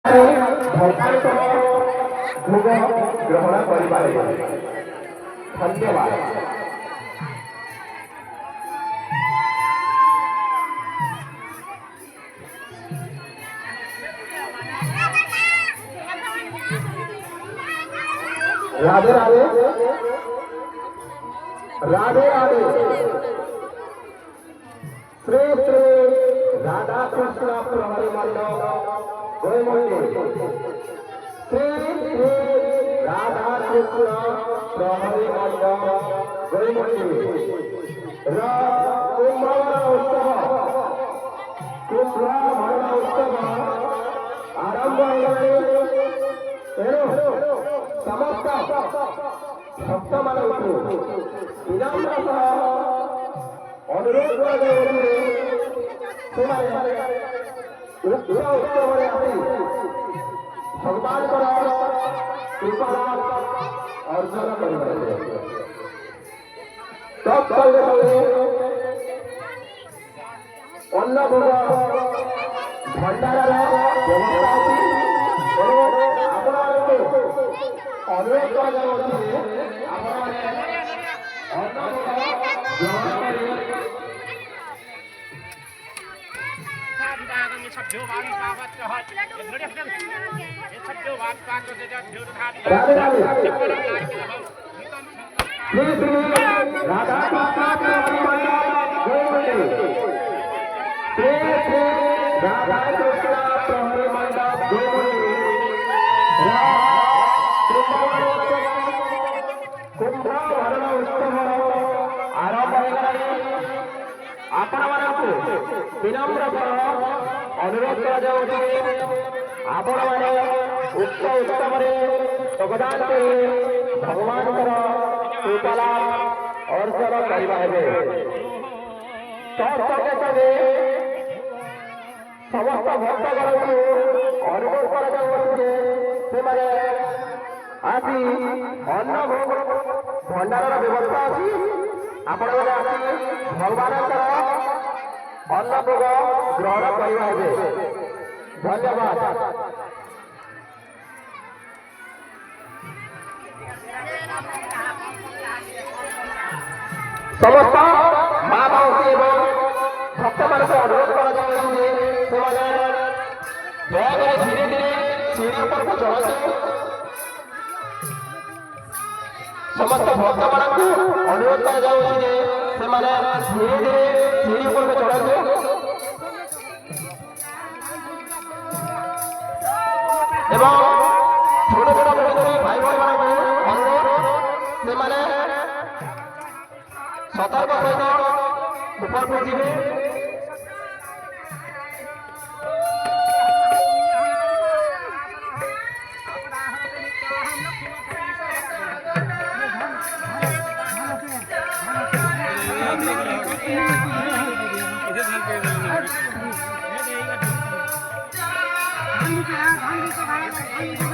ভোগ গ্রহণ করিপারে। ধন্যবাদ। राधे राधे राधे राधे श्री श्री राधा कृष्ण प्रहरी मंडल गोयमंडी श्री श्री राधा कृष्ण प्रहरी मंडल गोयमंडी कुंभमेला उत्सव आरंभ समस्त भक्त मानू विनम्र अनुरोध उत्सव भगवान कृपा अर्जन कर अन्न भोग भंडार व्यवस्था अनुरोध विनम्र अनुरोध उक्त उत्सव योगदान कर भगवान कृपा अर्जन करेंगे। समस्त भक्तगण अनुरोध कर आसी अन्न भोग भंडार व्यवस्था अच्छी आपण भगवान अन्न भोग ग्रहण करेंगे। धन्यवाद। समस्त माँ मौसी एवं भक्त मान अनुरोध कर धीरे धीरे सीढ़ी पर चढ़ते समस्त भक्त मान अनुरोध कर धीरे धीरे सीढ़ी पर चढ़ते एवं छोट छोट भाई भाई मान अनुरोध से सतर्क सहित ऊपर को जी Thank you.